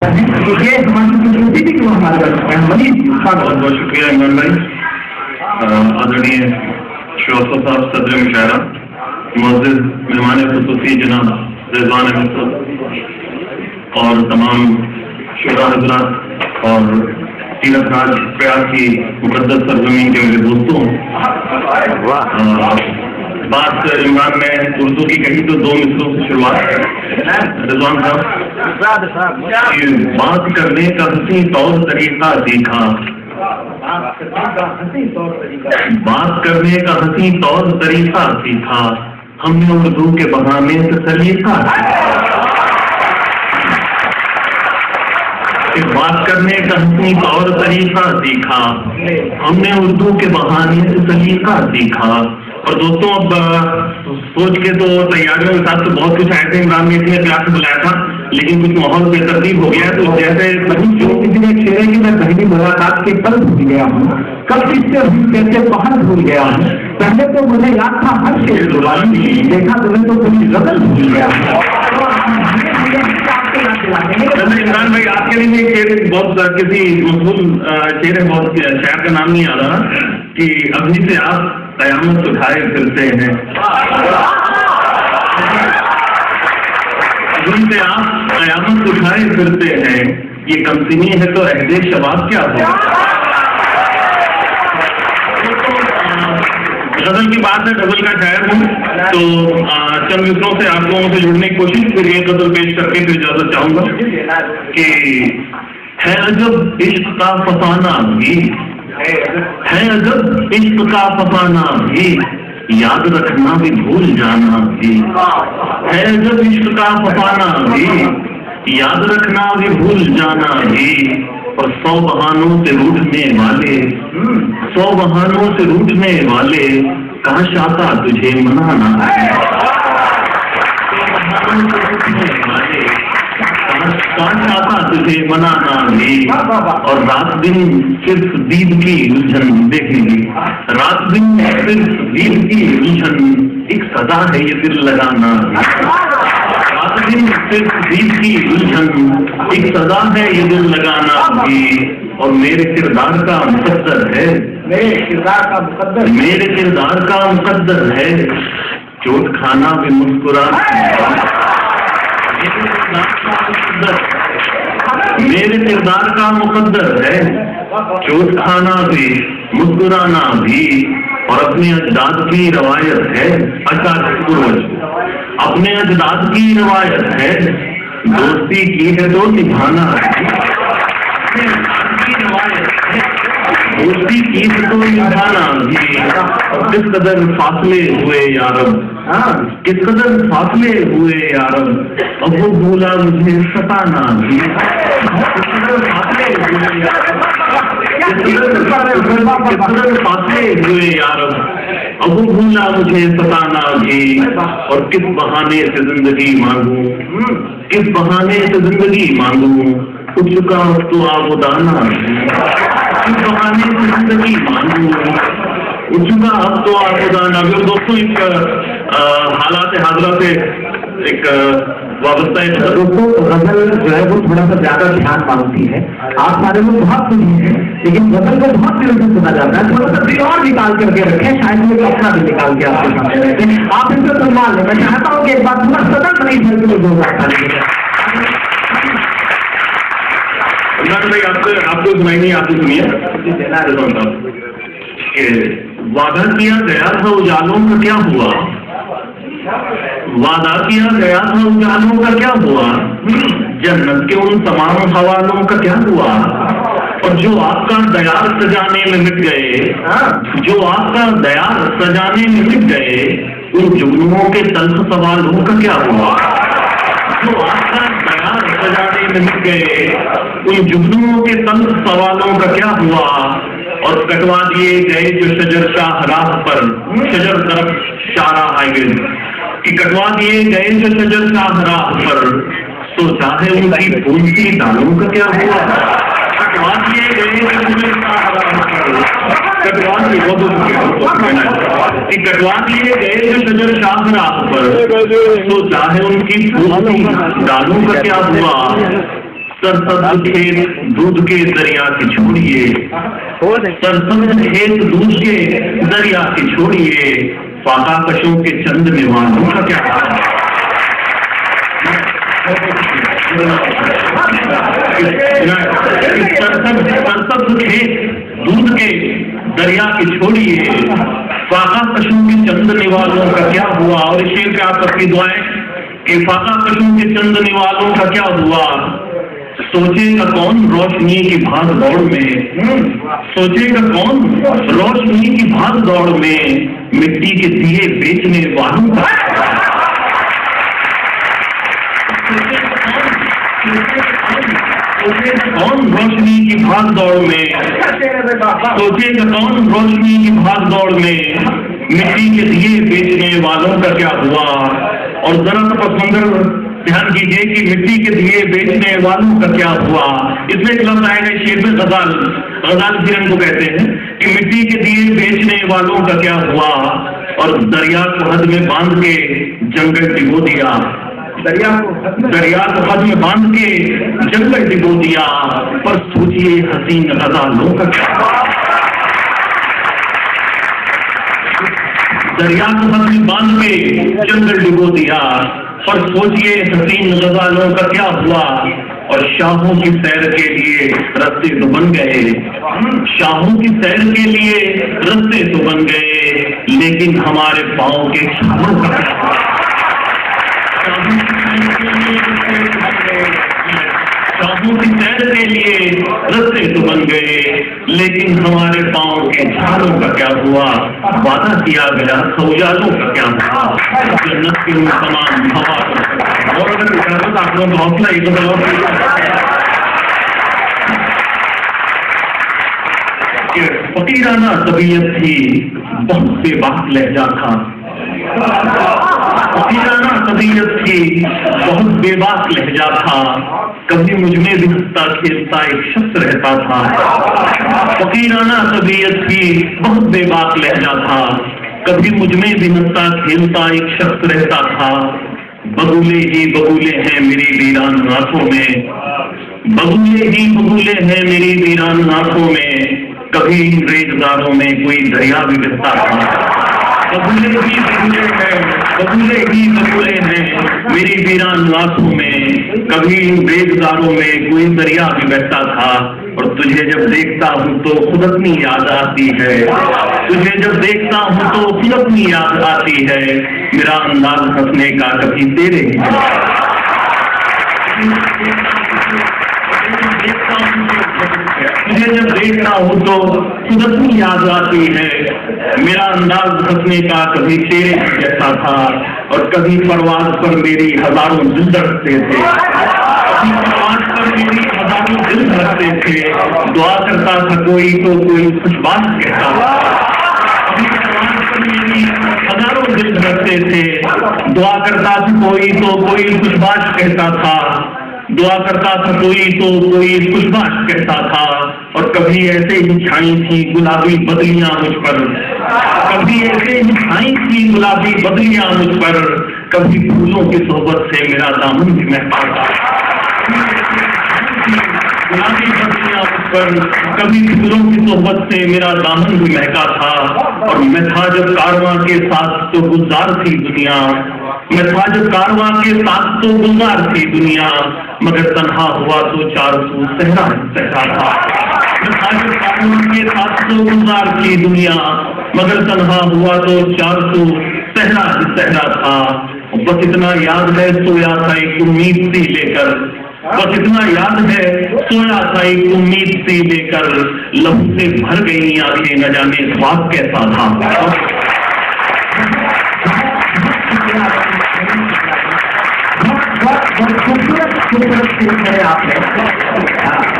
یہ ہماری بھی کیوں ہمارے بہت بہت شکریہ عمران بھائی، آدرنیہ شوقت صاحب صدر مشاعرہ، معزز مہمان خصوصی جناب رضوان احمد صاحب اور تمام شعراء حضرات اور تیرتھ راج پریاگ کی مقدس سرزمین کے میرے دوستوں، بات عمران نے اردو کی کہی تو دو مصروں سے شروعات ہے۔ رضوان صاحب، بات کرنے کا حسین طور طریقہ سیکھا، بات کرنے کا حسین طور طریقہ سیکھا، ہم نے اردو کے بہانے سے سلیقہ بات کرنے کا حسین طور طریقہ سیکھا، ہم نے اردو کے بہانے سے سلیقہ سیکھا۔ اور دوستوں اب سوچ کے تو تیاریوں کے ساتھ تو بہت کچھ آئے تھے، عمران نے اتنے پیار سے بلایا تھا لیکن کچھ ماحول بے ترتیب ہو گیا، تو جیسے جو کسی نے شعر ہے کہ میں پہلی ملاقات کے کل بھول گیا ہوں، کب کس سے کیسے پہل بھول گیا ہوں، پہلے تو مجھے یاد تھا ہر شعر زبانی، دیکھا تمہیں تو تمہیں غزل بھول گیا۔ عمران بھائی آپ کے لیے شعر بہت کسی مقبول شعر ہے، بہت شاعر کا نام نہیں یاد آ رہا کہ ابھی سے آپ قیامت اٹھائے پھرتے ہیں، ابھی سے آپ قیامت اٹھائے پھرتے ہیں، یہ کمسنی ہے تو عہد شباب کیا ہو۔ غزل کی بات ہے، غزل کا شاعر ہوں تو چند مصروں سے آپ لوگوں سے جڑنے کی کوشش، پھر یہ غزل پیش کر کے پھر اجازت چاہوں گا کہ ہے عجب عشق کا فسانہ بھی، ہے عجب عشق کا فسانہ بھی، یاد رکھنا بھی بھول جانا بھی، ہے عجب عشق کا فسانہ بھی، یاد رکھنا بھی بھول جانا بھی، اور 100 بہانوں سے روٹنے والے، 100 بہانوں سے روٹنے والے، کاش آتا تجھے منانا ہے، کاش آتا تجھے منانا بھی، اور رات دن صرف دید کی الجھن دیکھیں گی، رات دن صرف دید کی الجھن، ایک سزا ہے یہ دل لگانا، رات دن صرف دید کی الجھن، ایک سزا ہے یہ دل لگانا بھی، اور میرے کردار کا مقدر ہے، میرے کردار کا مقدر ہے، چوٹ کھانا بھی مسکرانا، میرے کردار کا مقدر ہے، چوٹ کھانا بھی مسکرانا بھی، اور اپنے اجداد کی روایت ہے، اپنے اجداد کی روایت ہے، دوستی کی ہے تو نبھانا ہے، دوستی کی ہے تو نبھانا بھی، اور کس قدر فاصلے ہوئے یارب، کس قدر فاصلے ہوئے یارب، اب وہ بھولا مجھے ستانا بھی، کس قدر فاصلے ہوئے یارب، کس قدر فاصلے ہوئے یارب، اب وہ بھولا مجھے ستانا بھی، اور کس بہانے سے زندگی مانگوں، کس بہانے سے زندگی مانگوں، اٹھ چکا تو آبودانا، کس بہانے سے زندگی مانگوں، اٹھ چکا اب تو آبودانا بھی۔ دوستوں ایک حالات حاضرہ سے ایک وابستہ ہے، دوستوں غزل جو ہے وہ تھوڑا سا زیادہ دھیان مانگتی ہے، آپ سارے لوگ بہت سنی ہیں لیکن غزل کو بہت دیر سے سنا جاتا ہے، تھوڑا سا دل اور نکال کر کے رکھیں، شاید وہ اپنا بھی نکال کے آپ کے سامنے رکھیں، آپ ان سے سنوال لیں۔ میں چاہتا ہوں کہ ایک بات پورا سدن نہیں بھر کے لوگ بھائی آپ کو سنائی نہیں، آپ کو سنیے۔ وعدہ کیا گیا تھا اجالوں کا کیا ہوا، وعدہ کیا گیا تھا اجالوں کا کیا ہوا، جنت کے ان تمام حوالوں کا کیا ہوا، اور جو آپ کا دیار سجانے میں مٹ گئے، جو آپ کا دیار سجانے میں مٹ گئے، ان جگنوں کے تلخ سوالوں کا کیا ہوا، جو آپ کا دیار سجانے میں مٹ گئے، ان جگنوں کے تلخ سوالوں کا کیا ہوا، اور کٹوا دیے گئے جو شجر شاہ راہ پر، شجر طرف شارہ آئے گئے کہ کٹوا دیے گئے جو شجر شاہ راہ پر، سوچا ہے ان کی پھولتی ڈالوں کا کیا ہوا، کٹوا دیے گئے جو شجر شاہ راہ پر، کٹوا دیے گئے جو شجر شاہ راہ پر، سوچا ہے ان کی پھولتی ڈالوں کا کیا ہوا، सरसब्ज खेत दूध के दरिया के छोड़िए, सरसब्ज खेत दूध के दरिया के छोड़िए, फाका कशों के चंद निवानों का क्या हाल है। सरसब्ज खेत दूध के दरिया के छोड़िए, फाका कशों के चंद निवालों का क्या हुआ। और इस शेर पे आप सबकी दुआएं कि फाका कशों के चंद निवालों का क्या हुआ। सोचेगा कौन रोशनी की भाग दौड़ में, सोचेगा कौन रोशनी की भाग दौड़ में, मिट्टी के दिए बेचने वालों का कौन रोशनी की भाग दौड़ में, सोचेगा कौन रोशनी की भाग दौड़ में, मिट्टी के दिए बेचने वालों का क्या हुआ। और जरा सा पसमंजर ध्यान कीजिए कि मिट्टी के दिए बेचने वालों का क्या हुआ। इसमें एक लफ्ज आएगा शेर में गजाल, गजाल जिरन को कहते हैं कि मिट्टी के दिए बेचने वालों का क्या हुआ। और दरिया को हद में बांध के जंगल डिबो दिया, दरिया को हद में बांध के जंगल डिबो दिया। पर सोचिए हसीन गजालों का क्या, दरिया को हद में बांध के जंगल डिबो दिया। पर सोचिए हसीन गजालों का क्या हुआ। और शाहों की सैर के लिए रस्ते तो बन गए, शाहों की सैर के लिए रस्ते तो बन गए, लेकिन हमारे पाँव के छालों का शाहों की सैर के लिए रस्ते तो बन गए, लेकिन हमारे पाँव के झालों का क्या हुआ। वादा किया गया सौजालों का क्या हुआ। जन्नत के उन तमाम हवा। और अगर आप लोगों का हौसला एक फकीराना तबीयत थी, बहुत बेबाक लहजा था, फकीराना तबीयत थी, बहुत बेबाक लहजा था। कभी मुझ में भी हंसता खेलता एक शख्स रहता था। फकीराना तबीयत थी, बहुत बेबाक लहजा था। कभी मुझ में भी हंसता खेलता एक शख्स रहता था। बबूले ही बबूले हैं मेरी वीरान आंखों में, बबूले ही बबूले हैं मेरी वीरान आंखों में। कभी रेतदारों में कोई दरिया भी बहता था। बबूले ही बबूले हैं, बबूले ही बबूले हैं मेरी वीरान आंखों में। कभी रेतदारों में कोई दरिया भी बहता था। और तुझे जब देखता हूँ तो खुद अपनी याद आती है, तुझे जब देखता हूँ तो खुद अपनी याद आती है। मेरा अंदाज हंसने का कभी तेरे तुझे जब देखता हूँ तो खुद अपनी याद आती है। मेरा अंदाज हंसने का कभी तेरे जैसा था। और कभी परवाज पर मेरी हजारों दिल धड़कते थे, कभी परवाज पर मेरी हजारों दिल धड़कते थे। दुआ करता था कोई तो कोई कुछ बात कहता था, कभी परवाज पर मेरी हजारों दिल धड़कते थे। दुआ करता था कोई तो कोई कुछ बात कहता था, दुआ करता था कोई तो कोई कुछ बात कहता था। और कभी ऐसे ही छाई थी गुलाबी बदलियां मुझ पर, कभी ऐसे ही छाई थी गुलाबी बदलियां मुझ पर। कभी फूलों की सोहबत से मेरा दामन भी महका था, गुलाबी बदलियां मुझ पर। कभी फूलों की सोहबत से मेरा दामन भी महका था। और मैं था जब कारवां के साथ तो गुलजार थी दुनिया, मैं था जब कारवां के साथ तो गुलजार थी दुनिया। मगर तन्हा हुआ तो चारों सहरा सहरा था। मैं था जब कारवां के साथ तो गुलजार थी दुनिया, मगर तन्हा हुआ तो चारों सहरा सहरा था। बस इतना याद है सोया था एक उम्मीद सी लेकर, बस इतना याद है सोया था एक उम्मीद सी लेकर। लहू से भर गई आंखें न जाने स्वाद कैसा था।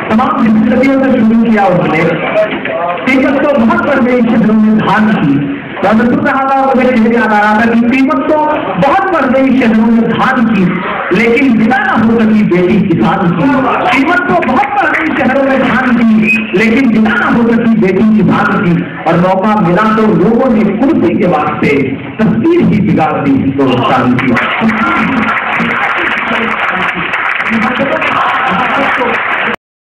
तमाम जिंदगियों से शुरू किया उन्होंने। कीमत तो बहुत बढ़ गई शहरों में धान की, मुझे चेहरे याद आ रहा था कि कीमत तो बहुत बढ़ गई शहरों में धान की, लेकिन विदा न हो सकी बेटी किसान की। कीमत तो बहुत बढ़ गई शहरों में धान की, लेकिन विदा न हो सकी बेटी किसान की। और मौका मिला तो लोगों ने कुर्सी के वास्ते तस्वीर ही बिगाड़ दी हिंदुस्तान की।